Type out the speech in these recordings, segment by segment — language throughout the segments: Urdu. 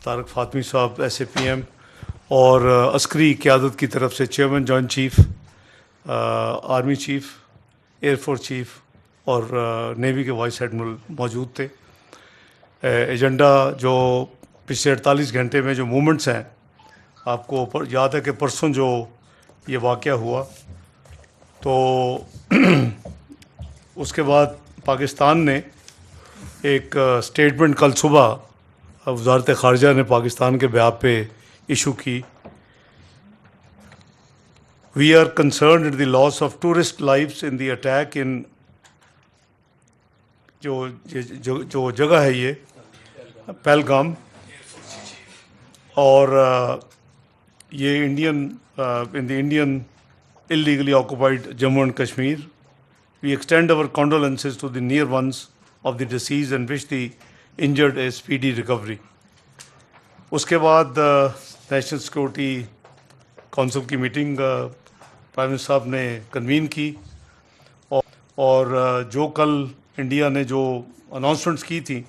طارق فاطمی صاحب SAPM اور عسکری قیادت کی طرف سے chairman joint chief, army chief, air force chief اور نیوی کے وائس ایڈمرل موجود تھے۔ ایجنڈا جو پچھلے 48 گھنٹے میں جو موومنٹس ہیں، آپ کو یاد ہے کہ پرسوں جو یہ واقعہ ہوا تو اس کے بعد پاکستان نے ایک اسٹیٹمنٹ کل صبح وزارت خارجہ نے پاکستان کے بیان پہ ایشو کی۔ We are concerned in the loss of tourist lives in the attack in جو جگہ ہے یہ پہلگام، اور یہ in the Indian illegally occupied Jammu and Kashmir. We extend our condolences to the near ones of the deceased and wish the injured a speedy recovery. اس کے بعد نیشنل سیکورٹی کونسل کی میٹنگ پرائم منسٹر صاحب نے کنوین کی، اور جو کل انڈیا نے جو اناؤنسمنٹس کی تھیں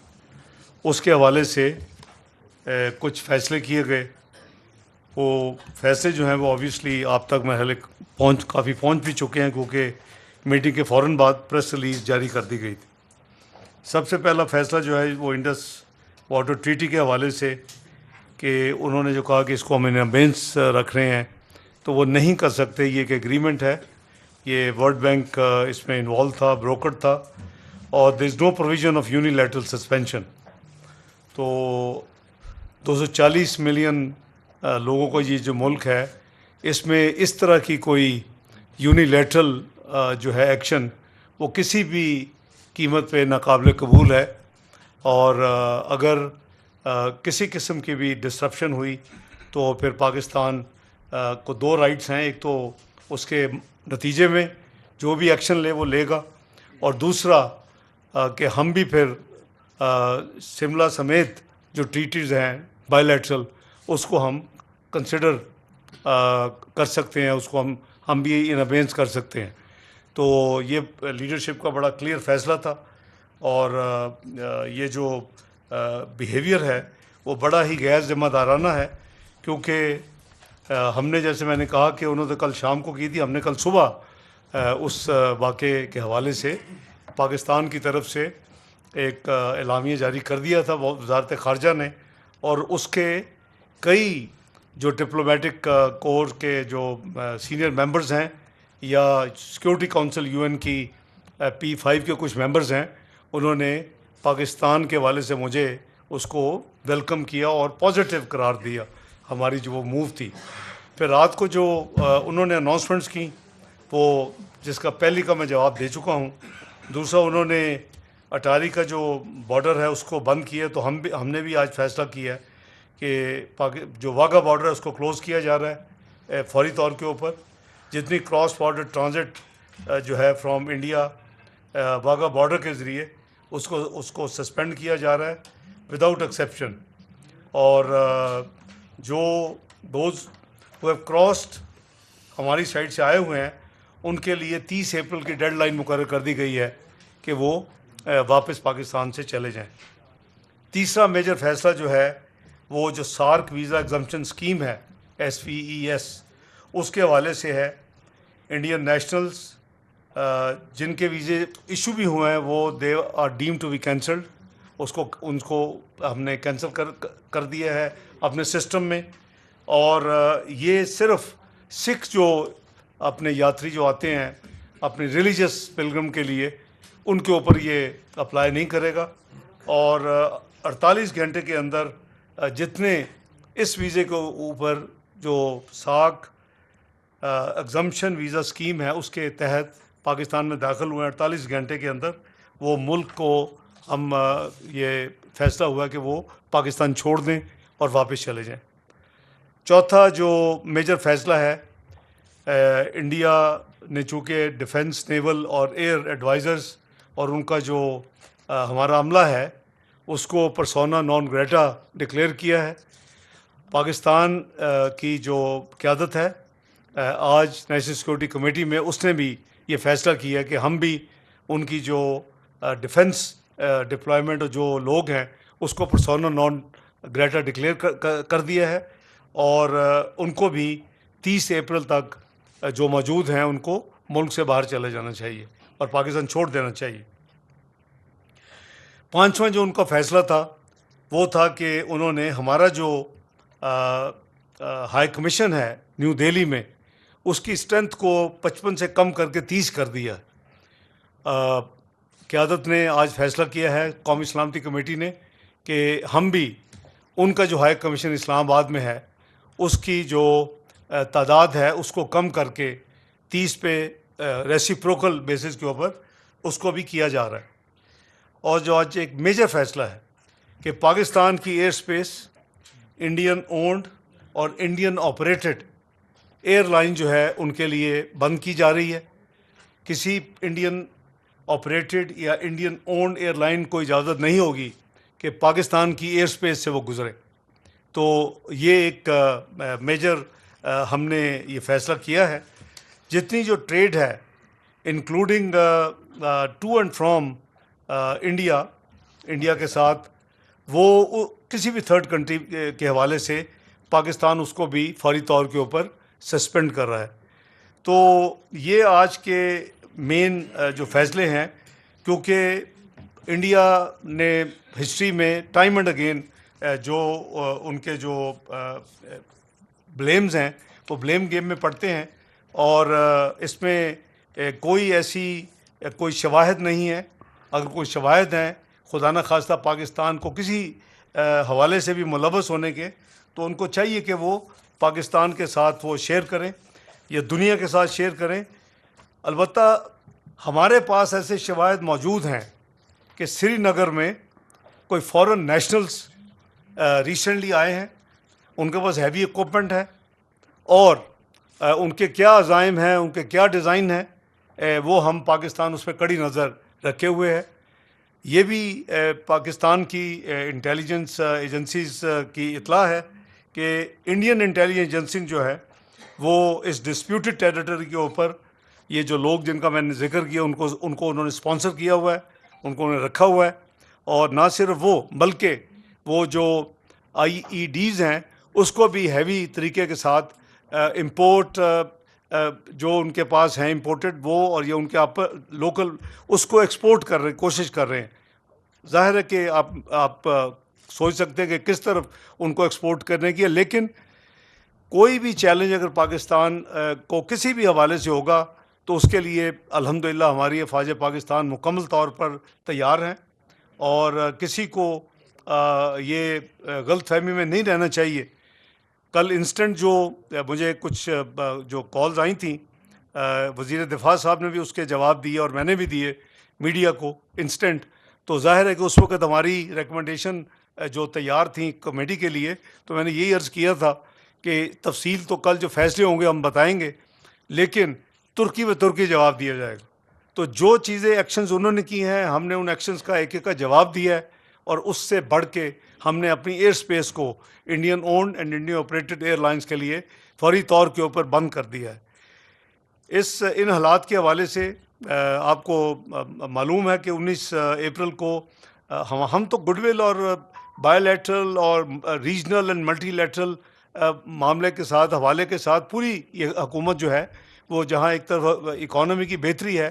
اس کے حوالے سے کچھ فیصلے کیے گئے۔ وہ فیصلے جو ہیں وہ آبویسلی آپ تک مرحلے کافی پہنچ بھی چکے ہیں، کیونکہ میٹنگ کے فوراً بعد پریس ریلیز جاری کر دی گئی تھی۔ سب سے پہلا فیصلہ جو ہے وہ انڈس واٹر ٹریٹی کے حوالے سے، کہ انہوں نے جو کہا کہ اس کو ہم ان ابینس رکھ رہے ہیں، تو وہ نہیں کر سکتے۔ یہ ایک ایگریمنٹ ہے، یہ ورلڈ بینک اس میں انوالو تھا، بروکر تھا، اور there is no provision of unilateral suspension. تو 240 ملین لوگوں کا یہ جو ملک ہے، اس میں اس طرح کی کوئی یونیلیٹرل جو ہے ایکشن وہ کسی بھی قیمت پہ ناقابل قبول ہے، اور اگر کسی قسم کی بھی ڈسرپشن ہوئی تو پھر پاکستان کو دو رائٹس ہیں۔ ایک تو اس کے نتیجے میں جو بھی ایکشن لے وہ لے گا، اور دوسرا کہ ہم بھی پھر شملہ سمیت جو ٹریٹیز ہیں بائی لیٹرل، اس کو ہم کنسیڈر کر سکتے ہیں، اس کو ہم بھی ان ابینس کر سکتے ہیں۔ تو یہ لیڈرشپ کا بڑا کلیئر فیصلہ تھا، اور یہ جو بیہیویئر ہے وہ بڑا ہی غیر ذمہ دارانہ ہے، کیونکہ ہم نے، جیسے میں نے کہا کہ انہوں نے کل شام کو کی تھی، ہم نے کل صبح اس واقعے کے حوالے سے پاکستان کی طرف سے ایک اعلامیہ جاری کر دیا تھا وزارت خارجہ نے، اور اس کے کئی جو ڈپلومیٹک کور کے جو سینئر ممبرز ہیں، یا سیکورٹی کونسل UN کی P5 کے کچھ ممبرز ہیں، انہوں نے پاکستان کے حوالے سے مجھے اس کو ویلکم کیا اور پازیٹیو قرار دیا ہماری جو وہ موو تھی۔ پھر رات کو جو انہوں نے اناؤنسمنٹس کی، وہ جس کا پہلی کا میں جواب دے چکا ہوں۔ دوسرا، انہوں نے اٹاری کا جو بارڈر ہے اس کو بند کیا، تو ہم نے بھی آج فیصلہ کیا ہے کہ جو واگا بارڈر ہے اس کو کلوز کیا جا رہا ہے فوری طور کے اوپر۔ جتنی کراس بارڈر ٹرانزٹ جو ہے فرام انڈیا واگا بارڈر کے ذریعے، اس کو سسپینڈ کیا جا رہا ہے وداؤٹ ایکسیپشن، اور جو دوز ہو ہیو کراسڈ ہماری سائڈ سے آئے ہوئے ہیں، ان کے لیے 30 اپریل کی ڈیڈ لائن مقرر کر دی گئی ہے کہ وہ واپس پاکستان سے چلے جائیں۔ تیسرا میجر فیصلہ جو ہے وہ جو سارک ویزا ایگزمپشن اسکیم ہے SVES، اس کے حوالے سے ہے۔ انڈین نیشنلز جن کے ویزے ایشو بھی ہوئے ہیں وہ they are deem to be cancelled, ان کو ہم نے کینسل کر دیا ہے اپنے سسٹم میں۔ اور یہ صرف سکھ جو اپنے یاتری جو آتے ہیں اپنے ریلیجس پلگرم کے لیے، ان کے اوپر یہ اپلائی نہیں کرے گا، اور 48 گھنٹے کے اندر جتنے اس ویزے کے اوپر جو ساک ایگزمپشن ویزا اسکیم ہے اس کے تحت پاکستان میں داخل ہوئے ہیں، 48 گھنٹے کے اندر وہ ملک کو ہم یہ فیصلہ ہوا کہ وہ پاکستان چھوڑ دیں اور واپس چلے جائیں۔ چوتھا جو میجر فیصلہ ہے، انڈیا نے چونکہ ڈیفنس، نیول اور ایئر ایڈوائزرز اور ان کا جو ہمارا عملہ ہے اس کو پرسونا نان گریٹا ڈکلیئر کیا ہے۔ پاکستان کی جو قیادت ہے آج نیشنل سیکورٹی کمیٹی میں، اس نے بھی یہ فیصلہ کیا کہ ہم بھی ان کی جو ڈیفنس ڈپلائمنٹ جو لوگ ہیں اس کو پرسونا نان گریٹا ڈکلیئر کر دیا ہے، اور ان کو بھی 30 اپریل تک جو موجود ہیں ان کو ملک سے باہر چلے جانا چاہیے اور پاکستان چھوڑ دینا چاہیے۔ پانچواں جو ان کا فیصلہ تھا وہ تھا کہ انہوں نے ہمارا جو ہائی کمیشن ہے نیو دہلی میں، اس کی اسٹرینتھ کو 55 سے کم کر کے 30 کر دیا۔ قیادت نے آج فیصلہ کیا ہے، قومی سلامتی کمیٹی نے، کہ ہم بھی ان کا جو ہائی کمیشن اسلام آباد میں ہے اس کی جو تعداد ہے اس کو کم کر کے 30 پہ ریسیپروکل بیسس کے اوپر اس کو بھی کیا جا رہا ہے۔ اور جو آج ایک میجر فیصلہ ہے کہ پاکستان کی ایئر سپیس انڈین اونڈ اور انڈین آپریٹڈ ایئر لائن جو ہے ان کے لیے بند کی جا رہی ہے۔ کسی انڈین آپریٹڈ یا انڈین اونڈ ایئر لائن کو اجازت نہیں ہوگی کہ پاکستان کی ایئر سپیس سے وہ گزرے۔ تو یہ ایک میجر ہم نے یہ فیصلہ کیا ہے۔ جتنی جو ٹریڈ ہے including to and from India کے ساتھ، وہ کسی بھی تھرڈ کنٹری کے حوالے سے پاکستان اس کو بھی فوری طور کے اوپر سسپینڈ کر رہا ہے۔ تو یہ آج کے مین جو فیصلے ہیں، کیونکہ انڈیا نے ہسٹری میں ٹائم اینڈ اگین جو ان کے جو بلیمز ہیں وہ بلیم گیم میں پڑتے ہیں، اور اس میں کوئی ایسی کوئی شواہد نہیں ہے۔ اگر کوئی شواہد ہیں خدا نہ خواستہ پاکستان کو کسی حوالے سے بھی ملوث ہونے کے، تو ان کو چاہیے کہ وہ پاکستان کے ساتھ وہ شیئر کریں یا دنیا کے ساتھ شیئر کریں۔ البتہ ہمارے پاس ایسے شواہد موجود ہیں کہ سری نگر میں کوئی فورن نیشنلز ریسنٹلی آئے ہیں، ان کے پاس ہیوی اکوپمنٹ ہے، اور ان کے کیا عزائم ہیں، ان کے کیا ڈیزائن ہیں، وہ ہم پاکستان اس پہ کڑی نظر رکھے ہوئے ہیں۔ یہ بھی پاکستان کی انٹیلیجنس ایجنسیز کی اطلاع ہے کہ انڈین انٹیلیجنس ایجنسی جو ہے وہ اس ڈسپیوٹڈ ٹیریٹری کے اوپر یہ جو لوگ جن کا میں نے ذکر کیا ان کو انہوں نے اسپانسر کیا ہوا ہے، ان کو انہوں نے رکھا ہوا ہے۔ اور نہ صرف وہ بلکہ وہ جو آئی ای ڈیز ہیں اس کو بھی ہیوی طریقے کے ساتھ امپورٹ جو ان کے پاس ہیں امپورٹڈ وہ، اور یہ ان کے لوکل اس کو ایکسپورٹ کر رہے کوشش کر رہے ہیں۔ ظاہر ہے کہ آپ سوچ سکتے ہیں کہ کس طرف ان کو ایکسپورٹ کرنے کی ہے، لیکن کوئی بھی چیلنج اگر پاکستان کو کسی بھی حوالے سے ہوگا تو اس کے لیے الحمدللہ ہماری افواج پاکستان مکمل طور پر تیار ہیں، اور کسی کو یہ غلط فہمی میں نہیں رہنا چاہیے۔ کل انسٹنٹ جو مجھے کچھ جو کالز آئی تھیں، وزیر دفاع صاحب نے بھی اس کے جواب دیے اور میں نے بھی دیے میڈیا کو انسٹنٹ، تو ظاہر ہے کہ اس وقت ہماری ریکمنڈیشن جو تیار تھیں کمیٹی کے لیے، تو میں نے یہی عرض کیا تھا کہ تفصیل تو کل جو فیصلے ہوں گے ہم بتائیں گے، لیکن ترکی و ترکی جواب دیا جائے گا۔ تو جو چیزیں ایکشنز انہوں نے کی ہیں ہم نے ان ایکشنز کا ایک ایک کا جواب دیا ہے، اور اس سے بڑھ کے ہم نے اپنی ایئر سپیس کو Indian owned and Indian operated airlines کے لیے فوری طور کے اوپر بند کر دیا ہے۔ ان حالات کے حوالے سے آپ کو معلوم ہے کہ 19 اپریل کو ہم تو گڈ ول اور بائی لیٹرل اور ریجنل اینڈ ملٹی لیٹرل معاملے کے ساتھ حوالے کے ساتھ پوری یہ حکومت جو ہے وہ جہاں ایک طرف اکانومی کی بہتری ہے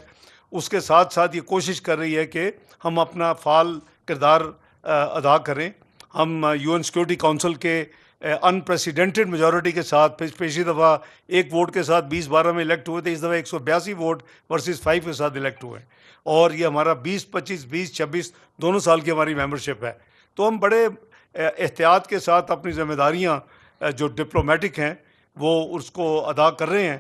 اس کے ساتھ ساتھ یہ کوشش کر رہی ہے کہ ہم اپنا فعال کردار ادا کریں۔ ہم یو این سیکورٹی کونسل کے انپریسیڈنٹڈ میجورٹی کے ساتھ پچھلی دفعہ ایک ووٹ کے ساتھ 2012 میں الیکٹ ہوئے تھے، اس دفعہ 182 ووٹ ورسز 5 کے ساتھ الیکٹ ہوئے ہیں، اور یہ ہمارا 2025 2026 دونوں سال کی ہماری ممبرشپ ہے۔ تو ہم بڑے احتیاط کے ساتھ اپنی ذمہ داریاں جو ڈپلومیٹک ہیں وہ اس کو ادا کر رہے ہیں،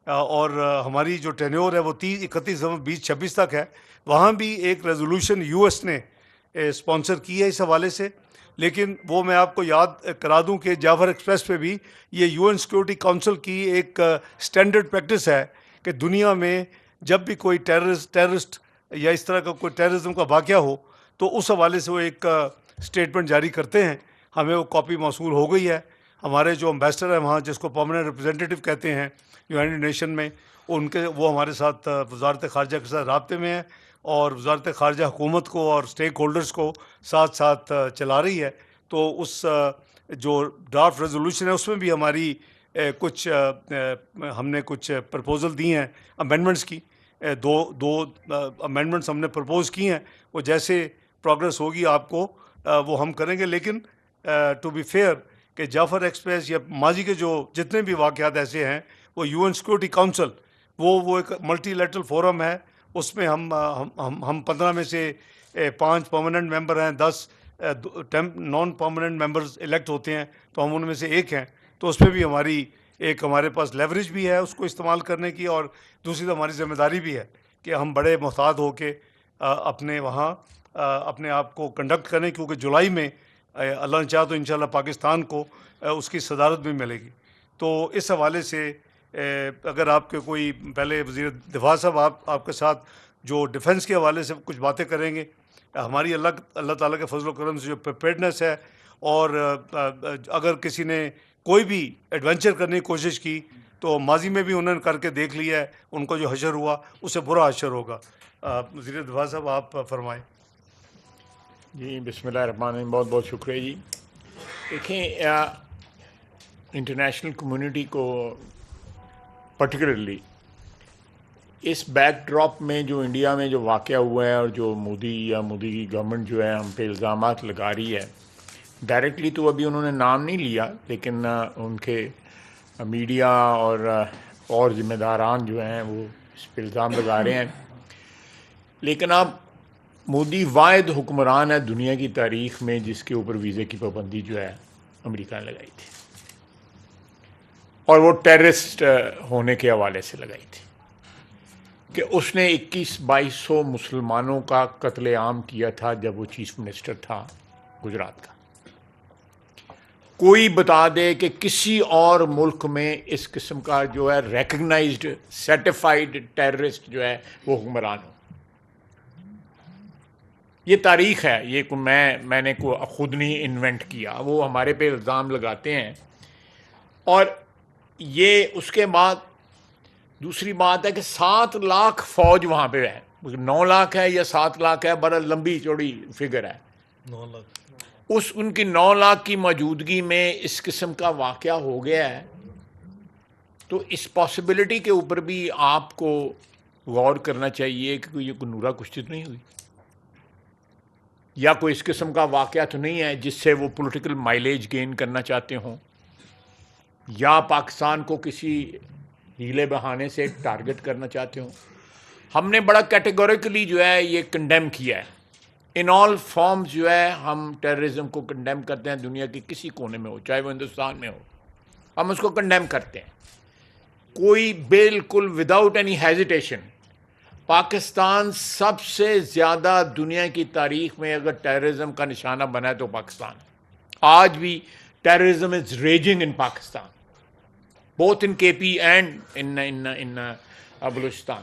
اور ہماری جو ٹینیور ہے وہ 31 نومبر 2026 تک ہے۔ وہاں بھی ایک ریزولوشن یو ایس نے اسپانسر کی ہے اس حوالے سے، لیکن وہ میں آپ کو یاد کرا دوں کہ جعفر ایکسپریس پہ بھی یہ یو این سیکورٹی کونسل کی ایک سٹینڈرڈ پریکٹس ہے کہ دنیا میں جب بھی کوئی ٹیررسٹ یا اس طرح کا کوئی ٹیررزم کا واقعہ ہو تو اس حوالے سے وہ ایک اسٹیٹمنٹ جاری کرتے ہیں۔ ہمیں وہ کاپی موصول ہو گئی ہے۔ ہمارے جو امبیسڈر ہیں وہاں، جس کو پرماننٹ ریپرزینٹیو کہتے ہیں یونائٹڈ نیشن میں، وہ ہمارے ساتھ وزارت خارجہ کے ساتھ رابطے میں ہیں، اور وزارت خارجہ حکومت کو اور اسٹیک ہولڈرز کو ساتھ ساتھ چلا رہی ہے۔ تو اس جو ڈرافٹ ریزولوشن ہے اس میں بھی ہماری کچھ ہم نے کچھ پرپوزل دی ہیں امینڈمنٹس کی. دو امینڈمنٹس ہم نے پرپوز کی ہیں. وہ جیسے پروگرس ہوگی آپ کو وہ ہم کریں گے. لیکن ٹو بی فیئر کہ جعفر ایکسپریس یا ماضی کے جو جتنے بھی واقعات ایسے ہیں وہ یو این سیکورٹی کاؤنسل وہ ایک ملٹی لیٹرل فورم ہے. اس میں ہم 15 میں سے 5 پرماننٹ ممبر ہیں, 10 نان پرماننٹ ممبرز الیکٹ ہوتے ہیں, تو ہم ان میں سے ایک ہیں. تو اس میں بھی ہمارے پاس لیوریج بھی ہے اس کو استعمال کرنے کی, اور دوسری تو ہماری ذمہ داری بھی ہے کہ ہم بڑے محتاط ہو کے اپنے وہاں اپنے آپ کو کنڈکٹ کریں, کیونکہ جولائی میں اللہ نے چاہا تو انشاءاللہ پاکستان کو اس کی صدارت بھی ملے گی. تو اس حوالے سے اگر آپ کے کوئی پہلے وزیر دفاع صاحب آپ کے ساتھ جو ڈیفنس کے حوالے سے کچھ باتیں کریں گے. ہماری اللہ تعالیٰ کے فضل و کرم سے جو پریپیئرڈنس ہے, اور اگر کسی نے کوئی بھی ایڈونچر کرنے کی کوشش کی تو ماضی میں بھی انہوں نے کر کے دیکھ لیا ہے, ان کو جو حشر ہوا اس سے برا حشر ہوگا. وزیر دفاع صاحب آپ فرمائیں. جی بسم اللہ الرحمن الرحیم, بہت بہت شکریہ جی. دیکھیں انٹرنیشنل کمیونٹی کو پرٹیکولرلی اس بیک ڈراپ میں جو انڈیا میں جو واقعہ ہوا ہے اور جو مودی کی گورنمنٹ جو ہے ہم پہ الزامات لگا رہی ہے, ڈائریکٹلی تو ابھی انہوں نے نام نہیں لیا, لیکن ان کے میڈیا اور ذمہ داران جو ہیں وہ اس پہ الزام لگا رہے ہیں. لیکن اب مودی واحد حکمران ہے دنیا کی تاریخ میں جس کے اوپر ویزے کی پابندی جو ہے امریکہ نے لگائی تھی, اور وہ ٹیررسٹ ہونے کے حوالے سے لگائی تھی کہ اس نے 21-2200 مسلمانوں کا قتل عام کیا تھا جب وہ چیف منسٹر تھا گجرات کا. کوئی بتا دے کہ کسی اور ملک میں اس قسم کا جو ہے ریکگنائزڈ سرٹیفائڈ ٹیررسٹ جو ہے وہ حکمران ہو. یہ تاریخ ہے, یہ میں نے خود نہیں انوینٹ کیا, وہ ہمارے پہ الزام لگاتے ہیں. اور یہ اس کے بعد دوسری بات ہے کہ 7 لاکھ فوج وہاں پہ ہے, 9 لاکھ ہے یا 7 لاکھ ہے, بڑا لمبی چوڑی فگر ہے. 9 لاکھ ان کی 9 لاکھ کی موجودگی میں اس قسم کا واقعہ ہو گیا ہے. تو اس پاسبلٹی کے اوپر بھی آپ کو غور کرنا چاہیے کہ کوئی نورا کشتی تو نہیں ہوئی, یا کوئی اس قسم کا واقعہ تو نہیں ہے جس سے وہ پولیٹیکل مائلیج گین کرنا چاہتے ہوں, یا پاکستان کو کسی ہیلے بہانے سے ٹارگٹ کرنا چاہتے ہوں. ہم نے بڑا کیٹیگوریکلی جو ہے یہ کنڈیم کیا ہے. ان آل فارمز جو ہے ہم ٹیررزم کو کنڈیم کرتے ہیں, دنیا کے کسی کونے میں ہو, چاہے وہ ہندوستان میں ہو, ہم اس کو کنڈیم کرتے ہیں. کوئی بالکل وداؤٹ اینی ہیزیٹیشن. پاکستان سب سے زیادہ دنیا کی تاریخ میں اگر ٹیررزم کا نشانہ بنا ہے تو پاکستان. آج بھی terrorism is raging in Pakistan, both in KP and in Balochistan.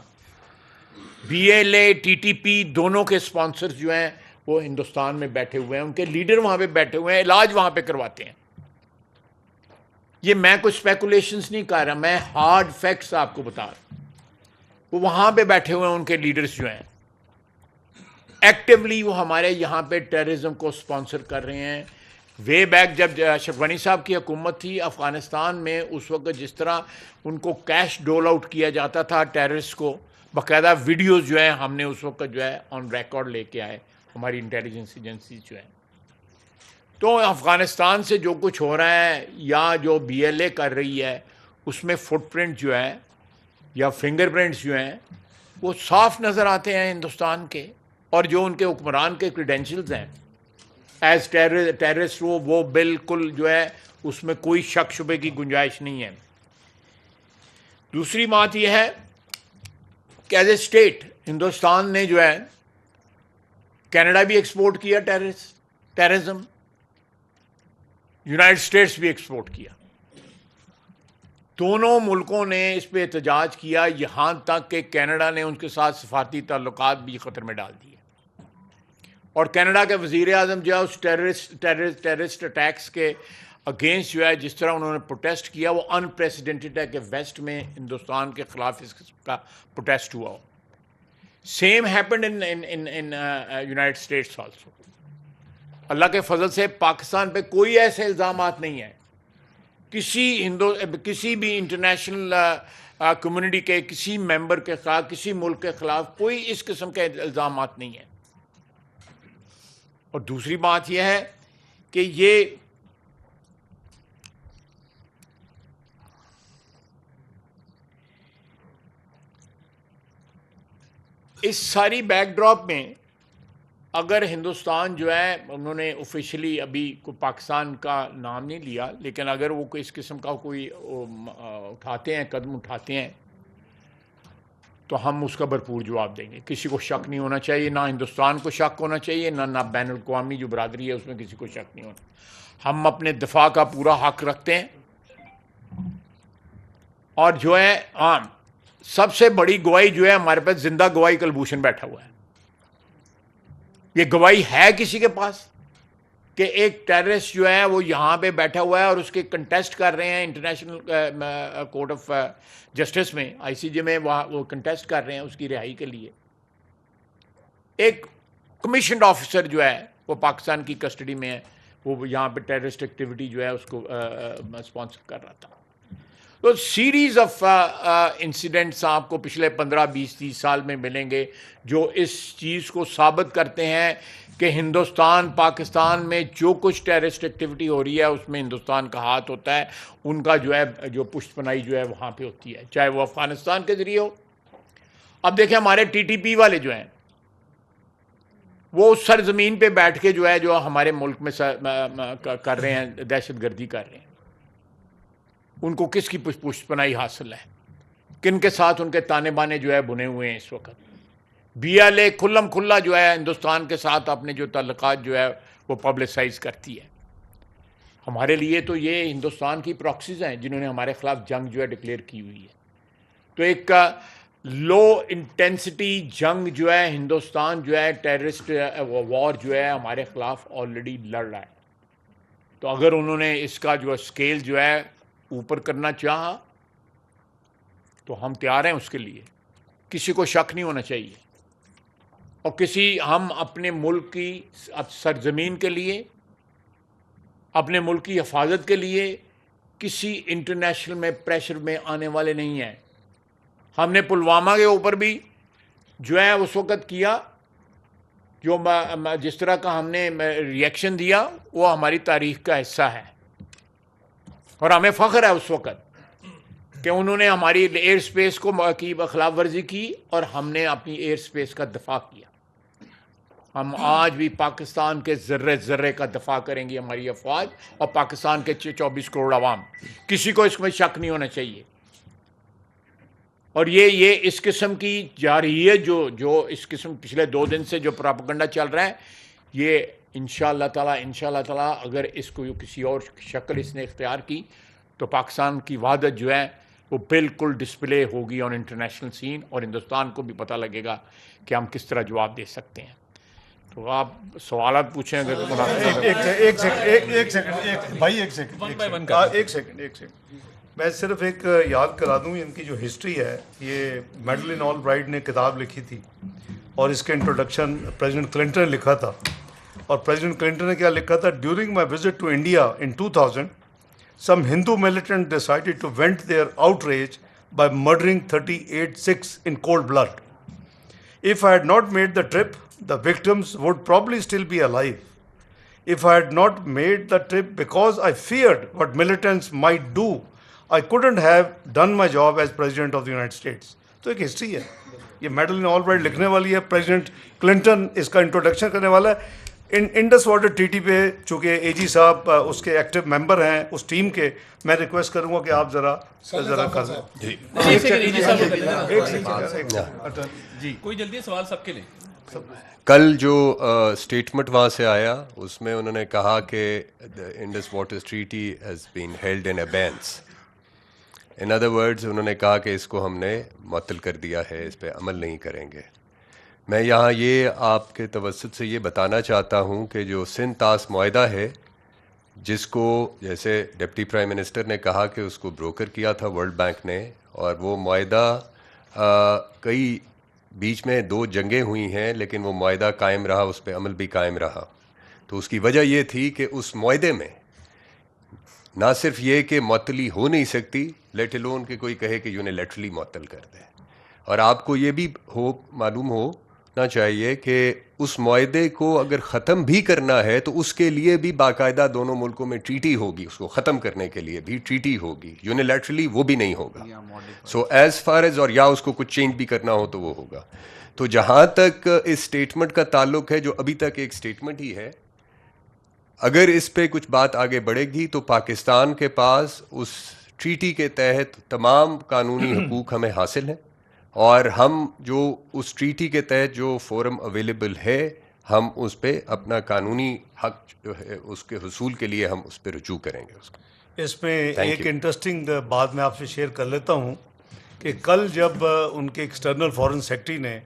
BLA TTP دونوں کے سپانسرز جو ہیں وہ ہندوستان میں بیٹھے ہوئے ہیں, ان کے لیڈر وہاں پہ بیٹھے ہوئے ہیں, علاج وہاں پہ کرواتے ہیں. یہ میں کچھ اسپیکولیشنز نہیں کر رہا, میں ہارڈ فیکٹس آپ کو بتا رہا ہوں. وہ وہاں پہ بیٹھے ہوئے ہیں, ان کے لیڈرز جو ہیں ایکٹیولی وہ ہمارے یہاں پہ ٹیررزم کو سپانسر کر رہے ہیں. وے بیک جب اشرف غنی صاحب کی حکومت تھی افغانستان میں, اس وقت جس طرح ان کو کیش ڈول آؤٹ کیا جاتا تھا ٹیررسٹ کو, باقاعدہ ویڈیوز جو ہیں ہم نے اس وقت جو ہے آن ریکارڈ لے کے آئے, ہماری انٹیلیجنس ایجنسیز جو ہیں. تو افغانستان سے جو کچھ ہو رہا ہے یا جو BLA کر رہی ہے اس میں فٹ پرنٹ جو ہے یا فنگر پرنٹس جو ہیں وہ صاف نظر آتے ہیں ہندوستان کے, اور جو ان کے حکمران کے کریڈینشلز ہیں ایز ٹیررسٹ وہ بالکل جو ہے اس میں کوئی شک شبے کی گنجائش نہیں ہے. دوسری بات یہ ہے کہ ایز اے اسٹیٹ ہندوستان نے جو ہے کینیڈا بھی ایکسپورٹ کیا ٹیررزم, یونائٹڈ اسٹیٹس بھی ایکسپورٹ کیا. دونوں ملکوں نے اس پہ احتجاج کیا, یہاں تک کہ کینیڈا نے ان کے ساتھ سفارتی تعلقات بھی خطر میں ڈال دیے. اور کینیڈا کے وزیر اعظم جو ہے اس ٹیررسٹ اٹیکس کے اگینسٹ جو ہے جس طرح انہوں نے پروٹیسٹ کیا وہ انپریسیڈنٹڈ ہے کہ ویسٹ میں ہندوستان کے خلاف اس قسم کا پروٹیسٹ ہوا ہو. Same happened in United States also. اللہ کے فضل سے پاکستان پہ کوئی ایسے الزامات نہیں ہیں کسی بھی انٹرنیشنل کمیونٹی کے کسی ممبر کے خلاف، کسی ملک کے خلاف کوئی اس قسم کے الزامات نہیں ہیں. اور دوسری بات یہ ہے کہ یہ اس ساری بیک ڈراپ میں اگر ہندوستان جو ہے انہوں نے آفیشلی ابھی کوئی پاکستان کا نام نہیں لیا، لیکن اگر وہ اس قسم کا کوئی اٹھاتے ہیں، قدم اٹھاتے ہیں، تو ہم اس کا بھرپور جواب دیں گے. کسی کو شک نہیں ہونا چاہیے، نہ ہندوستان کو شک ہونا چاہیے، نہ بین الاقوامی جو برادری ہے اس میں کسی کو شک نہیں ہونا. ہم اپنے دفاع کا پورا حق رکھتے ہیں. اور جو ہے سب سے بڑی گواہی جو ہے ہمارے پاس زندہ گواہی کلبھوشن بیٹھا ہوا ہے. یہ گواہی ہے کسی کے پاس کہ ایک ٹیررسٹ جو ہے وہ یہاں پہ بیٹھا ہوا ہے اور اس کے کنٹیسٹ کر رہے ہیں انٹرنیشنل کورٹ آف جسٹس میں، آئی سی جے میں، وہ کنٹیسٹ کر رہے ہیں اس کی رہائی کے لیے. ایک کمیشنڈ آفیسر جو ہے وہ پاکستان کی کسٹڈی میں ہے، وہ یہاں پہ ٹیررسٹ ایکٹیویٹی جو ہے اس کو اسپانسر کر رہا تھا. تو سیریز آف انسیڈنٹس آپ کو پچھلے 15 20 30 سال میں ملیں گے جو اس چیز کو ثابت کرتے ہیں کہ ہندوستان پاکستان میں جو کچھ ٹیررسٹ ایکٹیویٹی ہو رہی ہے اس میں ہندوستان کا ہاتھ ہوتا ہے. ان کا جو ہے جو پشت پناہی جو ہے وہاں پہ ہوتی ہے، چاہے وہ افغانستان کے ذریعے ہو. اب دیکھیں ہمارے ٹی ٹی پی والے جو ہیں وہ اس سرزمین پہ بیٹھ کے جو ہے جو ہمارے ملک میں کر رہے ہیں، دہشت گردی کر رہے ہیں. ان کو کس کی پشت پناہی حاصل ہے؟ کن کے ساتھ ان کے تانے بانے جو ہے بنے ہوئے ہیں اس وقت؟ بی ایل اے کھلم کھلا جو ہے ہندوستان کے ساتھ اپنے جو تعلقات جو ہے وہ پبلسائز کرتی ہے. ہمارے لیے تو یہ ہندوستان کی پراکسیز ہیں جنہوں نے ہمارے خلاف جنگ جو ہے ڈکلیئر کی ہوئی ہے. تو ایک لو انٹینسٹی جنگ جو ہے ہندوستان جو ہے ٹیررسٹ وار جو ہے ہمارے خلاف آلریڈی لڑ رہا ہے. تو اگر انہوں نے اس کا جو اسکیل جو ہے اوپر کرنا چاہا تو ہم تیار ہیں اس کے لیے. کسی کو شک نہیں ہونا چاہیے. اور ہم اپنے ملک کی سرزمین کے لیے، اپنے ملک کی حفاظت کے لیے کسی انٹرنیشنل میں پریشر میں آنے والے نہیں ہیں. ہم نے پلوامہ کے اوپر بھی جو ہے اس وقت کیا، جو جس طرح کا ہم نے ریئیکشن دیا وہ ہماری تاریخ کا حصہ ہے. اور ہمیں فخر ہے اس وقت کہ انہوں نے ہماری ایئر سپیس کی خلاف ورزی کی اور ہم نے اپنی ایئر سپیس کا دفاع کیا. ہم آج بھی پاکستان کے ذرے ذرے کا دفاع کریں گی، ہماری افواج اور پاکستان کے 24 کروڑ عوام. کسی کو اس میں شک نہیں ہونا چاہیے. اور یہ اس قسم کی جا رہی ہے جو اس قسم پچھلے 2 دن سے جو پراپیگنڈا چل رہا ہے، یہ انشاءاللہ تعالیٰ اگر اس کو کسی اور شکل اس نے اختیار کی تو پاکستان کی وحدت جو ہے وہ بالکل ڈسپلے ہوگی آن انٹرنیشنل سین، اور ہندوستان کو بھی پتہ لگے گا کہ ہم کس طرح جواب دے سکتے ہیں. تو آپ سوالات پوچھیں اگر ایک سیکنڈ میں صرف ایک یاد کرا دوں. ان کی جو ہسٹری ہے، یہ میڈلن آل برائٹ نے کتاب لکھی تھی اور اس کا انٹروڈکشن پریزیڈنٹ کلنٹن نے لکھا تھا. اور پریزیڈنٹ کلنٹن نے کیا لکھا تھا؟ During my visit to India in 2000 some Hindu militant decided to vent their outrage by murdering 38 Sikhs in cold blood. If I had not made the trip, the victims would probably still be alive. If I had not made the trip because I feared what militants might do, I couldn't have done my job as President of the United States. تو ایک ہسٹری ہے. یہ میڈلن آل برائٹ لکھنے والی ہے، پریزیڈنٹ کلنٹن اس کا انٹروڈکشن کرنے والا ہے. انڈس واٹر ٹی پہ چونکہ اے جی صاحب اس کے ایکٹیو ممبر ہیں اس ٹیم کے، میں ریکویسٹ کروں گا کہ آپ ذرا کر دیں. کوئی جلدی سوال سب کے لیے. کل جو اسٹیٹمنٹ وہاں سے آیا اس میں انہوں نے کہا کہ Indus Water Treaty has been held in abeyance. In other words انہوں نے کہا کہ اس کو ہم نے معطل کر دیا ہے، اس پہ عمل نہیں کریں گے. میں یہاں یہ آپ کے توسط سے یہ بتانا چاہتا ہوں کہ جو سندھ طاس معاہدہ ہے، جس کو جیسے ڈپٹی پرائم منسٹر نے کہا کہ اس کو بروکر کیا تھا ورلڈ بینک نے، اور وہ معاہدہ کئی بیچ میں 2 جنگیں ہوئی ہیں لیکن وہ معاہدہ قائم رہا، اس پہ عمل بھی قائم رہا. تو اس کی وجہ یہ تھی کہ اس معاہدے میں نہ صرف یہ کہ معطلی ہو نہیں سکتی، لیٹ الون کہ کوئی کہے کہ یونیلیٹرلی معطل کر دے، اور آپ کو یہ بھی معلوم ہونا چاہیے کہ اس معاہدے کو اگر ختم بھی کرنا ہے تو اس کے لیے بھی باقاعدہ دونوں ملکوں میں ٹریٹی ہوگی، اس کو ختم کرنے کے لیے بھی ٹریٹی ہوگی، یونیلیٹرلی وہ بھی نہیں ہوگا. سو ایز فار ایز، اور یا اس کو کچھ چینج بھی کرنا ہو تو وہ ہوگا. تو جہاں تک اس اسٹیٹمنٹ کا تعلق ہے، جو ابھی تک ایک اسٹیٹمنٹ ہی ہے، اگر اس پہ کچھ بات آگے بڑھے گی تو پاکستان کے پاس اس ٹریٹی کے تحت تمام قانونی حقوق ہمیں حاصل ہیں، اور ہم جو اس ٹریٹی کے تحت جو فورم اویلیبل ہے، ہم اس پہ اپنا قانونی حق جو ہے اس کے حصول کے لیے ہم اس پہ رجوع کریں گے. اس میں ایک انٹرسٹنگ بات میں آپ سے شیئر کر لیتا ہوں کہ کل جب ان کے ایکسٹرنل فارن سیکرٹری نے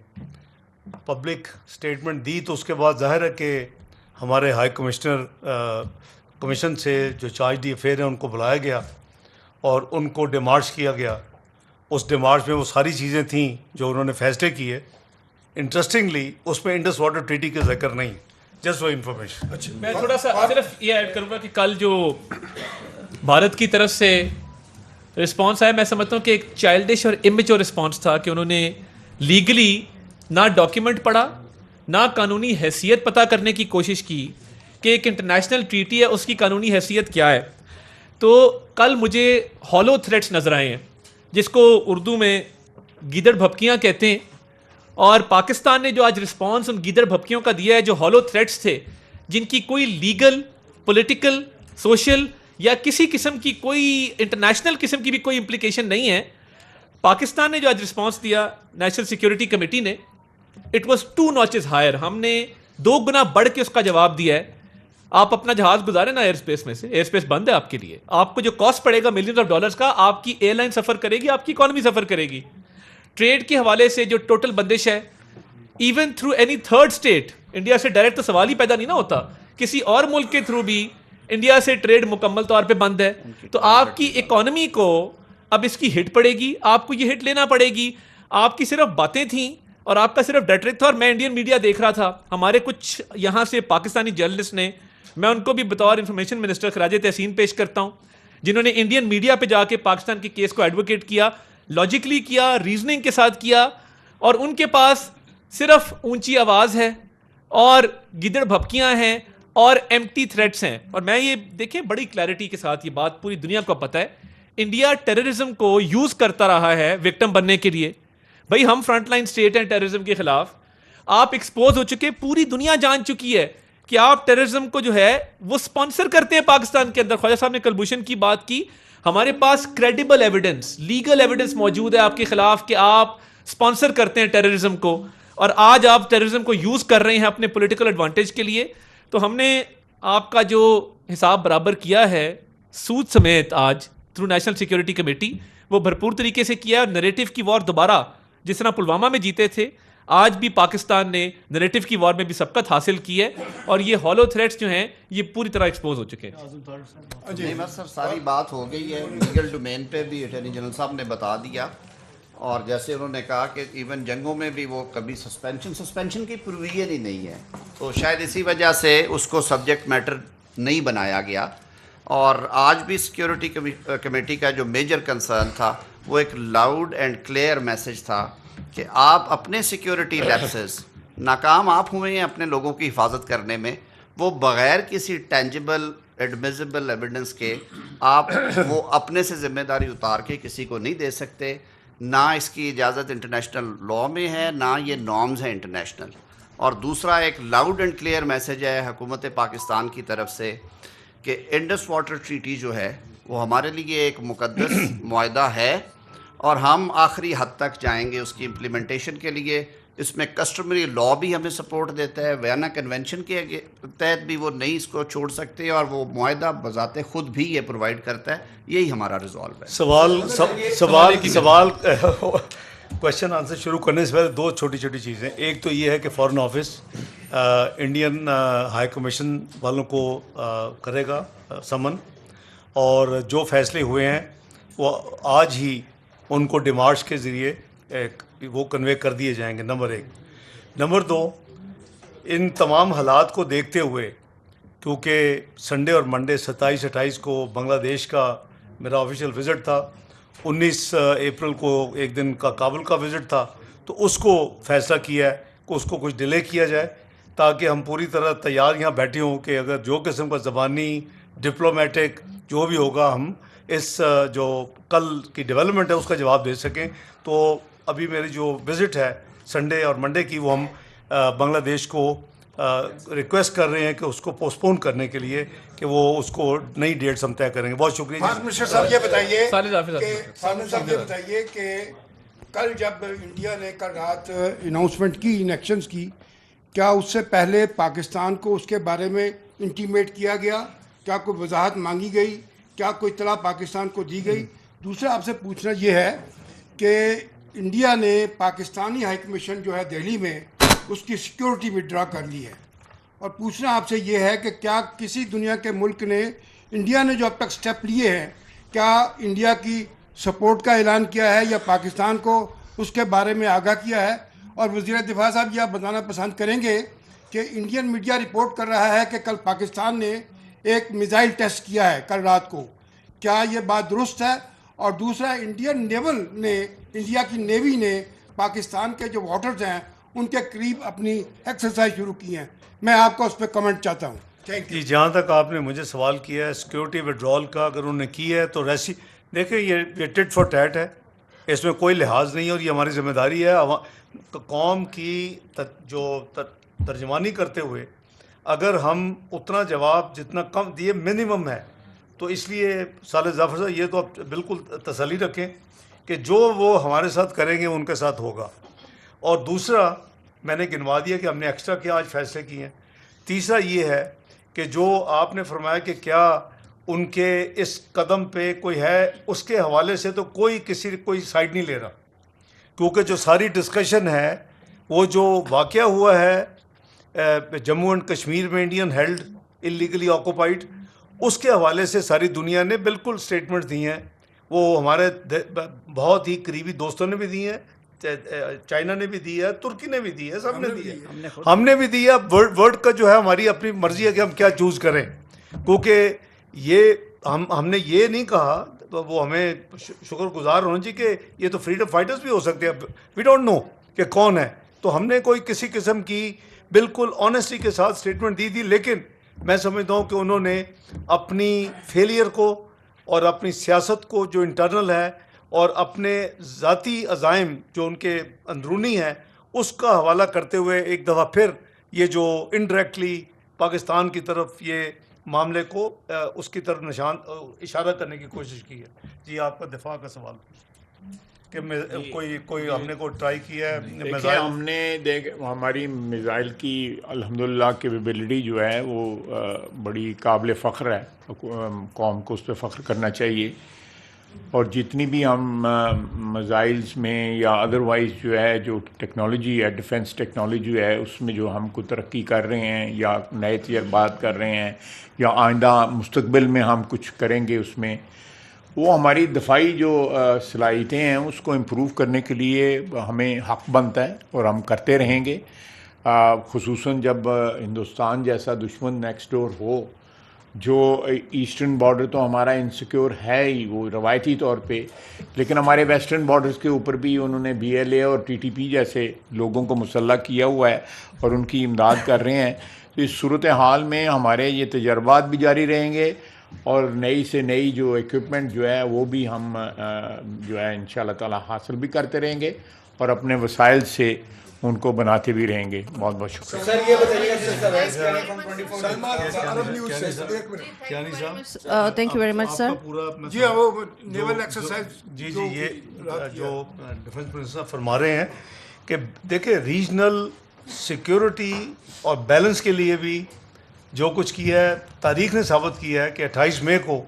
پبلک سٹیٹمنٹ دی تو اس کے بعد ظاہر ہے کہ ہمارے ہائی کمیشن سے جو چارج دی افیئر ہیں ان کو بلایا گیا اور ان کو ڈیمارچ کیا گیا. اس ڈیمارچ میں وہ ساری چیزیں تھیں جو انہوں نے فیصلے کیے. انٹرسٹنگلی اس میں انڈس واٹر ٹریٹی کا ذکر نہیں، جسٹ فار انفارمیشن. اچھا، میں تھوڑا سا صرف یہ ایڈ کروں گا کہ کل جو بھارت کی طرف سے رسپانس آیا، میں سمجھتا ہوں کہ ایک چائلڈش اور امیچور رسپانس تھا کہ انہوں نے لیگلی نہ ڈاکیومنٹ پڑھا، نہ قانونی حیثیت پتہ کرنے کی کوشش کی کہ ایک انٹرنیشنل ٹریٹی ہے اس کی قانونی حیثیت کیا ہے. تو کل مجھے ہالو تھریٹس نظر آئے ہیں، جس کو اردو میں گیدڑ بھپکیاں کہتے ہیں، اور پاکستان نے جو آج رسپانس ان گیدڑ بھپکیوں کا دیا ہے، جو ہالو تھریٹس تھے جن کی کوئی لیگل، پولیٹیکل، سوشل یا کسی قسم کی کوئی انٹرنیشنل قسم کی بھی کوئی امپلیکیشن نہیں ہے، پاکستان نے جو آج رسپانس دیا نیشنل سیکیورٹی کمیٹی نے، اٹ واز 2 notches ہائر. ہم نے 2 گنا بڑھ کے اس کا جواب دیا ہے. آپ اپنا جہاز گزارے نا ایئر اسپیس میں سے، ایئر اسپیس بند ہے آپ کے لیے، آپ کو جو کاسٹ پڑے گا ملینز آف ڈالرز کا، آپ کی ایئر لائن سفر کرے گی، آپ کی اکانومی سفر کرے گی. ٹریڈ کے حوالے سے جو ٹوٹل بندش ہے، even through any third state, India سے ڈائریکٹ تو سوال ہی پیدا نہیں نہ ہوتا، کسی اور ملک کے تھرو بھی انڈیا سے ٹریڈ مکمل طور پہ بند ہے. تو آپ کی اکانومی کو اب اس کی ہٹ پڑے گی، آپ کو یہ ہٹ لینا پڑے گی. آپ کی صرف باتیں تھیں اور آپ کا صرف ریٹرک تھا. اور میں انڈین میڈیا دیکھ رہا تھا، ہمارے کچھ یہاں سے پاکستانی جرنلسٹ نے، میں ان کو بھی بطور انفارمیشن منسٹر خراج تحسین پیش کرتا ہوں، جنہوں نے انڈین میڈیا پہ جا کے پاکستان کے کیس کو ایڈوکیٹ کیا، لاجیکلی کیا، ریزننگ کے ساتھ کیا، اور ان کے پاس صرف اونچی آواز ہے اور گدڑ بھپکیاں ہیں اور ایمٹی تھریٹس ہیں. اور میں یہ دیکھیں بڑی کلیئرٹی کے ساتھ یہ بات پوری دنیا کو پتہ ہے، انڈیا ٹیررزم کو یوز کرتا رہا ہے وکٹم بننے کے لیے. بھائی ہم فرنٹ لائن اسٹیٹ ہیں ٹیررزم کے خلاف، آپ ایکسپوز ہو چکے، پوری دنیا جان چکی ہے کہ آپ ٹیررزم کو جو ہے وہ سپانسر کرتے ہیں پاکستان کے اندر. خواجہ صاحب نے کلبھوشن کی بات کی، ہمارے پاس کریڈیبل ایویڈنس، لیگل ایویڈنس موجود ہے آپ کے خلاف کہ آپ سپانسر کرتے ہیں ٹیررزم کو، اور آج آپ ٹیررزم کو یوز کر رہے ہیں اپنے پولیٹیکل ایڈوانٹیج کے لیے. تو ہم نے آپ کا جو حساب برابر کیا ہے سود سمیت آج تھرو نیشنل سیکیورٹی کمیٹی، وہ بھرپور طریقے سے کیا ہے. نریٹو کی وار دوبارہ جس طرح پلوامہ میں جیتے تھے، آج بھی پاکستان نے نریٹو کی وار میں بھی سبقت حاصل کی ہے، اور یہ ہالو تھریٹس جو ہیں یہ پوری طرح ایکسپوز ہو چکے ہیں. نہیں بس سر ساری بات ہو گئی ہے، لیگل ڈومین پہ بھی اٹارنی جنرل صاحب نے بتا دیا، اور جیسے انہوں نے کہا کہ ایون جنگوں میں بھی وہ کبھی سسپینشن کی پروویژن ہی نہیں ہے، تو شاید اسی وجہ سے اس کو سبجیکٹ میٹر نہیں بنایا گیا. اور آج بھی سیکیورٹی کمیٹی کا جو میجر کنسرن تھا وہ ایک لاؤڈ اینڈ کلیئر میسج تھا کہ آپ اپنے سیکیورٹی لیپسز، ناکام آپ ہوئے ہیں اپنے لوگوں کی حفاظت کرنے میں، وہ بغیر کسی ٹینجیبل ایڈمیزیبل ایویڈنس کے آپ وہ اپنے سے ذمہ داری اتار کے کسی کو نہیں دے سکتے. نہ اس کی اجازت انٹرنیشنل لاء میں ہے، نہ یہ نارمز ہیں انٹرنیشنل. اور دوسرا ایک لاؤڈ اینڈ کلیئر میسج ہے حکومت پاکستان کی طرف سے کہ انڈس واٹر ٹریٹی جو ہے وہ ہمارے لیے ایک مقدس معاہدہ ہے، اور ہم آخری حد تک جائیں گے اس کی امپلیمنٹیشن کے لیے. اس میں کسٹمری لاء بھی ہمیں سپورٹ دیتا ہے، وینا کنونشن کے تحت بھی وہ نہیں اس کو چھوڑ سکتے، اور وہ معاہدہ بذات خود بھی یہ پرووائڈ کرتا ہے. یہی ہمارا ریزالو ہے. سوال کوشچن آنسر شروع کرنے سے پہلے 2 چھوٹی چھوٹی چیزیں. ایک تو یہ ہے کہ foreign office Indian high commission والوں کو کرے گا سمن، اور جو فیصلے ہوئے ہیں وہ آج ہی ان کو ڈیمارچ کے ذریعے وہ کنوے کر دیے جائیں گے. نمبر 1. نمبر 2، ان تمام حالات کو دیکھتے ہوئے کیونکہ سنڈے اور منڈے 27-28 کو بنگلہ دیش کا میرا آفیشیل وزٹ تھا, 19 اپریل کو ایک دن کا کابل کا وزٹ تھا, تو اس کو فیصلہ کیا ہے کہ اس کو کچھ ڈیلے کیا جائے تاکہ ہم پوری طرح تیار یہاں بیٹھے ہوں کہ اگر جو قسم کا زبانی ڈپلومیٹک جو بھی ہوگا ہم اس جو کل کی ڈیولپمنٹ ہے اس کا جواب دے سکیں. تو ابھی میری جو وزٹ ہے سنڈے اور منڈے کی وہ ہم بنگلہ دیش کو ریکویسٹ کر رہے ہیں کہ اس کو پوسٹ پون کرنے کے لیے کہ وہ اس کو نئی ڈیٹس ہم طے کریں گے. بہت شکریہ. منسٹر صاحب یہ بتائیے سالد حافظ کہ سالد صاحب یہ بتائیے کہ کل جب انڈیا نے کل رات اناؤنسمنٹ کی انیکشنز کی, کیا اس سے پہلے پاکستان کو اس کے بارے میں انٹیمیٹ کیا گیا؟ کیا کوئی وضاحت مانگی گئی؟ کیا کوئی اطلاع پاکستان کو دی گئی؟ دوسرا آپ سے پوچھنا یہ ہے کہ انڈیا نے پاکستانی ہائی کمیشن جو ہے دہلی میں اس کی سیکیورٹی وڈرا کر لی ہے, اور پوچھنا آپ سے یہ ہے کہ کیا کسی دنیا کے ملک نے انڈیا نے جو اب تک سٹیپ لیے ہیں کیا انڈیا کی سپورٹ کا اعلان کیا ہے یا پاکستان کو اس کے بارے میں آگاہ کیا ہے؟ اور وزیر دفاع صاحب یہ آپ بتانا پسند کریں گے کہ انڈین میڈیا رپورٹ کر رہا ہے کہ کل پاکستان نے ایک میزائل ٹیسٹ کیا ہے کل رات کو, کیا یہ بات درست ہے؟ اور دوسرا, انڈین نیول نے, انڈیا کی نیوی نے پاکستان کے جو واٹرز ہیں ان کے قریب اپنی ایکسرسائز شروع کی ہیں. میں آپ کا اس پہ کمنٹ چاہتا ہوں. جی, جہاں تک آپ نے مجھے سوال کیا ہے سیکیورٹی ودرول کا, اگر انہوں نے کی ہے تو دیکھیں یہ ٹٹ فار ٹیٹ ہے, اس میں کوئی لحاظ نہیں ہے, اور یہ ہماری ذمہ داری ہے قوم کی جو ترجمانی کرتے ہوئے اگر ہم اتنا جواب جتنا کم دیے منیمم ہے, تو اس لیے سالد ظفر صاحب یہ تو آپ بالکل تسلی رکھیں کہ جو وہ ہمارے ساتھ کریں گے ان کے ساتھ ہوگا. اور دوسرا میں نے گنوا دیا کہ ہم نے ایکسٹرا کیا آج فیصلے کیے ہیں. تیسرا یہ ہے کہ جو آپ نے فرمایا کہ کیا ان کے اس قدم پہ کوئی ہے, اس کے حوالے سے تو کوئی سائڈ نہیں لے رہا, کیونکہ جو ساری ڈسکشن ہے وہ جو واقعہ ہوا ہے جموں اینڈ کشمیر میں انڈین ہیلڈ انلیگلی آکوپائڈ, اس کے حوالے سے ساری دنیا نے بالکل سٹیٹمنٹ دی ہیں. وہ ہمارے بہت ہی قریبی دوستوں نے بھی دی ہیں, چائنا نے بھی دی ہے, ترکی نے بھی دی ہے, سب نے دی ہے, ہم نے بھی دی ہے. ورڈ کا جو ہے ہماری اپنی مرضی ہے کہ ہم کیا چوز کریں, کیونکہ یہ ہم نے یہ نہیں کہا, تو وہ ہمیں شکر گزار ہونا چاہیے کہ یہ تو فریڈم فائٹرز بھی ہو سکتے ہیں, وی ڈونٹ نو کہ کون ہے, تو ہم نے کوئی کسی قسم کی بالکل آنیسٹی کے ساتھ سٹیٹمنٹ دی تھی. لیکن میں سمجھتا ہوں کہ انہوں نے اپنی فیلئر کو اور اپنی سیاست کو جو انٹرنل ہے اور اپنے ذاتی عزائم جو ان کے اندرونی ہیں اس کا حوالہ کرتے ہوئے ایک دفعہ پھر یہ جو انڈائریکٹلی پاکستان کی طرف یہ معاملے کو اس کی طرف اشارہ کرنے کی کوشش کی ہے. جی, آپ کا دفاع کا سوال کہ کوئی ہم نے کو ٹرائی کیا ہے دیکھیں, ہم نے ہماری میزائل کی الحمدللہ کیپیبلٹی جو ہے وہ بڑی قابل فخر ہے, قوم کو اس پہ فخر کرنا چاہیے. اور جتنی بھی ہم میزائلز میں یا ادروائز جو ہے جو ٹیکنالوجی ہے, ڈیفنس ٹیکنالوجی ہے, اس میں جو ہم کو ترقی کر رہے ہیں یا نئے تجربات کر رہے ہیں یا آئندہ مستقبل میں ہم کچھ کریں گے, اس میں وہ ہماری دفاعی جو صلاحیتیں ہیں اس کو امپروو کرنے کے لیے ہمیں حق بنتا ہے اور ہم کرتے رہیں گے. خصوصاً جب ہندوستان جیسا دشمن نیکسٹ ڈور ہو, جو ایسٹرن بارڈر تو ہمارا انسیکیور ہے ہی وہ روایتی طور پہ, لیکن ہمارے ویسٹرن بارڈرز کے اوپر بھی انہوں نے BLA اور TTP جیسے لوگوں کو مسلح کیا ہوا ہے اور ان کی امداد کر رہے ہیں. تو اس صورتحال میں ہمارے یہ تجربات بھی جاری رہیں گے اور نئی سے نئی جو ایکوپمنٹ جو ہے وہ بھی ہم جو ہے انشاءاللہ تعالی حاصل بھی کرتے رہیں گے اور اپنے وسائل سے ان کو بناتے بھی رہیں گے. بہت بہت شکریہ. سر یہ بتائیے تھینک یو ویری مچ سر. جی ہاں, وہ نیول ایکسرسائز جی یہ جو ڈیفنس منسٹر فرما رہے ہیں کہ دیکھیں ریجنل سیکیورٹی اور بیلنس کے لیے بھی جو کچھ کیا ہے, تاریخ نے ثابت کیا ہے کہ 28 مئی کو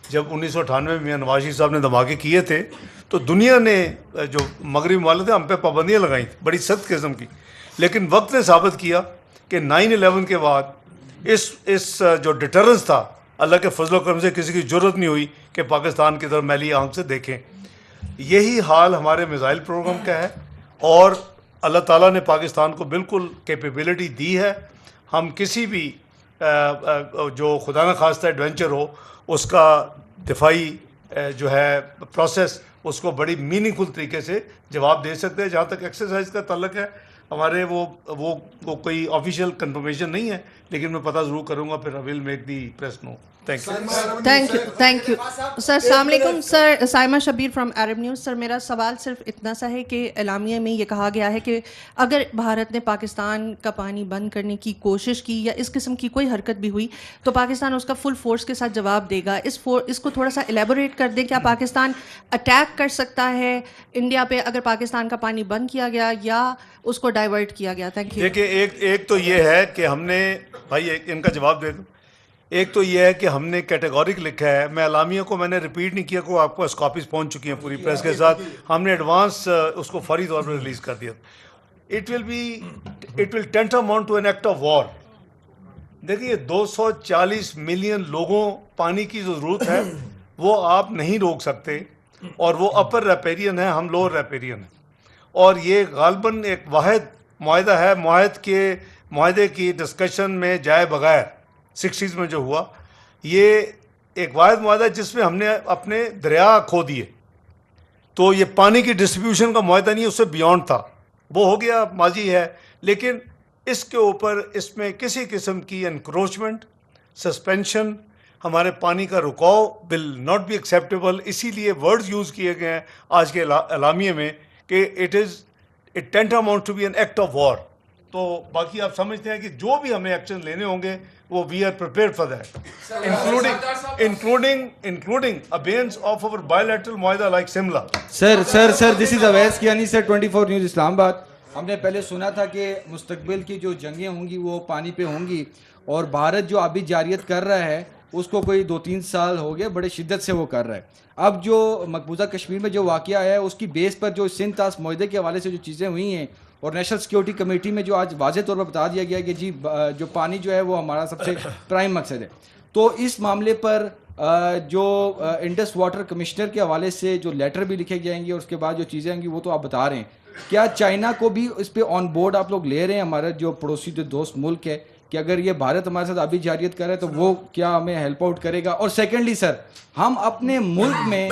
جب 1998 میں میاں نواز شریف صاحب نے دھماکے کیے تھے تو دنیا نے جو مغربی ممالک تھے ہم پہ پابندیاں لگائیں تھیں بڑی سخت قسم کی, لیکن وقت نے ثابت کیا کہ 9/11 کے بعد اس جو ڈیٹرنس تھا, اللہ کے فضل و کرم سے کسی کی ضرورت نہیں ہوئی کہ پاکستان کی طرف میلی آنکھ سے دیکھیں. یہی حال ہمارے میزائل پروگرام کا ہے اور اللہ تعالیٰ نے پاکستان کو بالکل کیپیبلٹی دی ہے. ہم کسی بھی جو خدا نخواستہ ایڈونچر ہو اس کا دفاعی جو ہے پروسیس اس کو بڑی میننگ فل طریقے سے جواب دے سکتے ہیں. جہاں تک ایکسرسائز کا تعلق ہے ہمارے وہ کوئی آفیشیل کنفرمیشن نہیں ہے لیکن میں پتہ ضرور کروں گا, پھر will make the press know. Thank you sir. السلام علیکم sir. Saima Shabbir from Arab News. Sir میرا سوال صرف اتنا سا ہے کہ اعلامیہ میں یہ کہا گیا ہے کہ اگر بھارت نے پاکستان کا پانی بند کرنے کی کوشش کی یا اس قسم کی کوئی حرکت بھی ہوئی تو پاکستان اس کا فل فورس کے ساتھ جواب دے گا. اس کو تھوڑا سا ایلیبوریٹ کر دیں. کیا پاکستان اٹیک کر سکتا ہے انڈیا پہ اگر پاکستان کا پانی بند کیا گیا یا اس کو ڈائیورٹ کیا گیا؟ Thank you. دیکھیں ایک تو یہ ہے کہ ہم نے بھائی ان کا جواب دے دوں. ایک تو یہ ہے کہ ہم نے کیٹیگورک لکھا ہے, میں اعلامیہ کو میں نے ریپیٹ نہیں کیا, کو آپ کو کاپیز پہنچ چکی ہیں پوری پریس کے ساتھ, ہم نے ایڈوانس اس کو فوری طور پر ریلیز کر دیا. It will tantamount to an act of war. دیکھیے 240 ملین لوگوں پانی کی جو ضرورت ہے وہ آپ نہیں روک سکتے, اور وہ اپر ریپیرین ہے, ہم لوور ریپیرین ہیں, اور یہ غالباً ایک واحد معاہدہ ہے. معاہدے کی ڈسکشن میں جائے بغیر 60s میں جو ہوا, یہ ایک واحد معاہدہ جس میں ہم نے اپنے دریا کھو دیے. تو یہ پانی کی ڈسٹریبیوشن کا معاہدہ نہیں, اس سے بیونڈ تھا, وہ ہو گیا, ماضی ہے. لیکن اس کے اوپر اس میں کسی قسم کی انکروچمنٹ, سسپینشن, ہمارے پانی کا رکاؤ ول ناٹ بی ایکسیپٹیبل. اسی لیے ورڈز یوز کیے گئے ہیں آج کے اعلامیے میں کہ it tantamount to be an act of war. تو باقی آپ سمجھتے ہیں کہ جو بھی ہمیں ایکشن لینے ہوں گے وہ we are prepared for that, including abeyance of over bilateral معاہدہ like Shimla. Sir this is Awais Kiyani sir 24 news Islamabad. ہم نے پہلے سنا تھا کہ مستقبل کی جو جنگیں ہوں گی وہ پانی پہ ہوں گی, اور بھارت جو آبی جاریت کر رہا ہے اس کو کوئی 2-3 سال ہو گئے بڑے شدت سے وہ کر رہا ہے. اب جو مقبوضہ کشمیر میں جو واقعہ ہے اس کی بیس پر جو سندھ طاس معاہدے کے حوالے سے جو چیزیں ہوئی ہیں, اور نیشنل سیکیورٹی کمیٹی میں جو آج واضح طور پر بتا دیا گیا کہ جی جو پانی جو ہے وہ ہمارا سب سے پرائم مقصد ہے. تو اس معاملے پر جو انڈس واٹر کمشنر کے حوالے سے جو لیٹر بھی لکھے جائیں گے اور اس کے بعد جو چیزیں ہوں گی وہ تو آپ بتا رہے ہیں, کیا چائنا کو بھی اس پہ آن بورڈ آپ لوگ لے رہے ہیں, ہمارا جو پڑوسی جو دوست ملک ہے, کہ اگر یہ بھارت ہمارے ساتھ آبی جاریت کرے تو وہ کیا ہمیں ہیلپ آؤٹ کرے گا؟ اور سیکنڈلی سر, ہم اپنے ملک میں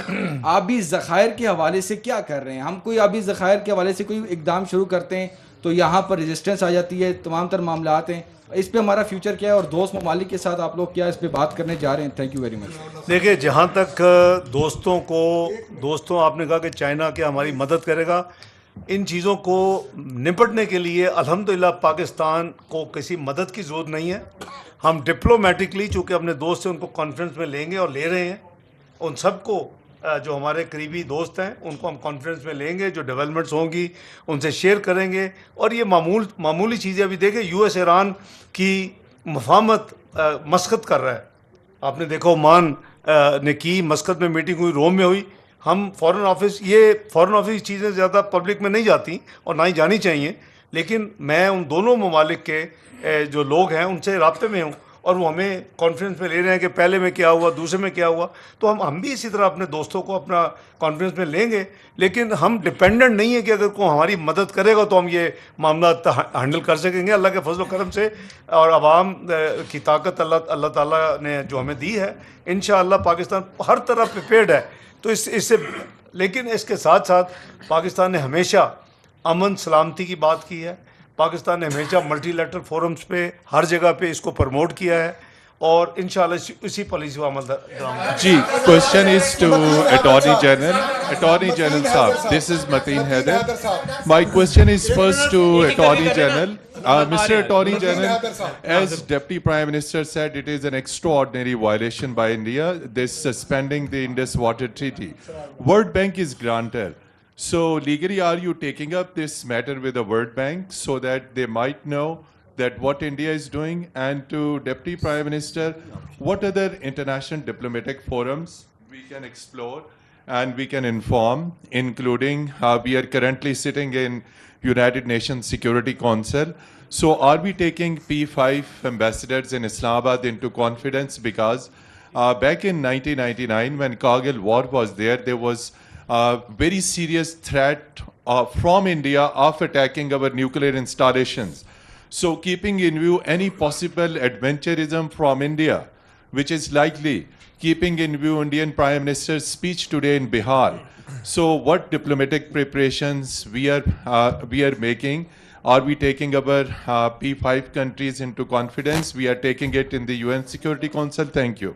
آبی ذخائر کے حوالے سے کیا کر رہے ہیں؟ ہم کوئی آبی ذخائر کے حوالے سے کوئی اقدام شروع کرتے ہیں تو یہاں پر ریزسٹنس آ جاتی ہے, تمام تر معاملات ہیں. اس پہ ہمارا فیوچر کیا ہے, اور دوست ممالک کے ساتھ آپ لوگ کیا اس پہ بات کرنے جا رہے ہیں؟ Thank you very much. دیکھیں جہاں تک دوستوں آپ نے کہا کہ چائنا کیا ہماری مدد کرے گا, ان چیزوں کو نپٹنے کے لیے الحمدللہ پاکستان کو کسی مدد کی ضرورت نہیں ہے. ہم ڈپلومیٹکلی چونکہ اپنے دوست ہیں ان کو کانفرنس میں لیں گے اور لے رہے ہیں, ان سب کو جو ہمارے قریبی دوست ہیں ان کو ہم کانفرنس میں لیں گے, جو ڈیولپمنٹس ہوں گی ان سے شیئر کریں گے. اور یہ معمولی چیزیں ابھی دیکھیں یو ایس ایران کی مفاہمت مسقط کر رہا ہے. آپ نے دیکھا عمان نے کی مسقط میں میٹنگ ہوئی, روم میں ہوئی. ہم فارن آفس چیزیں زیادہ پبلک میں نہیں جاتی اور نہ ہی جانی چاہیے, لیکن میں ان دونوں ممالک کے جو لوگ ہیں ان سے رابطے میں ہوں اور وہ ہمیں کانفرنس میں لے رہے ہیں کہ پہلے میں کیا ہوا, دوسرے میں کیا ہوا. تو ہم بھی اسی طرح اپنے دوستوں کو اپنا کانفرنس میں لیں گے, لیکن ہم ڈپینڈنٹ نہیں ہے کہ اگر کوئی ہماری مدد کرے گا تو ہم یہ معاملات ہینڈل کر سکیں گے. اللہ کے فضل و کرم سے اور عوام کی طاقت اللہ تعالیٰ نے جو ہمیں دی ہے, انشاءاللہ پاکستان ہر طرح پریپیئرڈ ہے. تو اس سے لیکن اس کے ساتھ ساتھ پاکستان نے ہمیشہ امن سلامتی کی بات کی ہے. پاکستان نے ہمیشہ ملٹی لیٹرل فورمز پہ ہر جگہ پہ اس کو پروموٹ کیا ہے, اور انشاءاللہ اسی پالیسی کو عمل درآمد. جی, question is to Attorney General. Attorney General Saab, this is Mateen Haider. My question is first to Attorney General. Mr. Attorney General, as Deputy Prime Minister said, it is an extraordinary violation by India, this suspending the Indus Water Treaty. World Bank is grantor. So legally, are you taking up this matter with the World Bank so that they might know that what India is doing? And to Deputy Prime Minister, what other international diplomatic forums we can explore and we can inform, including we are currently sitting in United Nations Security Council. So are we taking P5 ambassadors in Islamabad into confidence? Because back in 1999, when Kargil war was there was a very serious threat from India of attacking our nuclear installations. So keeping in view any possible adventurism from India, which is likely, keeping in view Indian Prime Minister's speech today in Bihar, so what diplomatic preparations we are making? Are we taking our P5 countries into confidence? We are taking it in the UN Security Council. Thank you.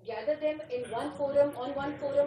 gather them in one forum, on one forum,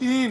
3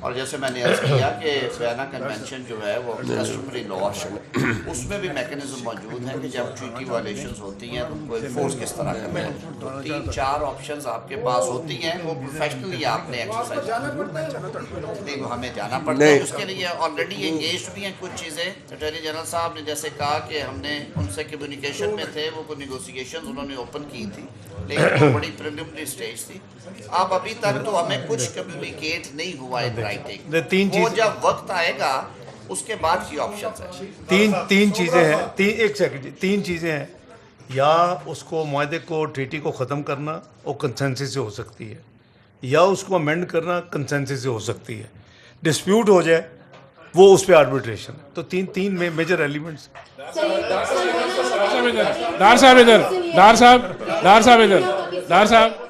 اور جیسے میں نے عرض کیا کہ وینا کنونشن جو ہے وہ کسٹمری لا ہے، اس میں بھی میکنزم موجود ہے کہ جب ٹریٹی وائلیشنز ہوتی ہیں تو کوئی فورس کس طرح کرنا ہے. تو 3-4 آپشنز آپ کے پاس ہوتی ہیں، وہ پروفیشنلی آپ نے ایکسرسائز نہیں، وہ ہمیں جانا پڑتا ہے. اس کے لیے آلریڈی انگیجڈ بھی ہیں کچھ چیزیں. اٹارنی جنرل صاحب نے جیسے کہا کہ ہم نے ان سے کمیونیکیشن میں تھے، وہ کوئی نیگوسیشن انہوں نے اوپن کی تھی، لیکن وہ بڑی پریلیمنری سٹیج تھی. اب ابھی تک تو ہمیں کچھ کمیونیکیٹ نہیں ہوا ہے رائٹنگ. وہ جب وقت آئے گا اس کے بعد کی آپشنز ہیں. تین چیزیں ہیں. ایک سیکنڈ جی. 3 چیزیں ہیں. یا اس کو معاہدے کو ٹریٹی کو ختم کرنا وہ کنسنسس سے ہو سکتی ہے، یا اس کو امینڈ کرنا کنسنسس سے ہو سکتی ہے. ڈسپیوٹ ہو جائے وہ اس پہ آربیٹریشن. تو تین میجر ایلیمنٹس. ڈار صاحب ادھر، ڈار صاحب ادھر، ڈار صاحب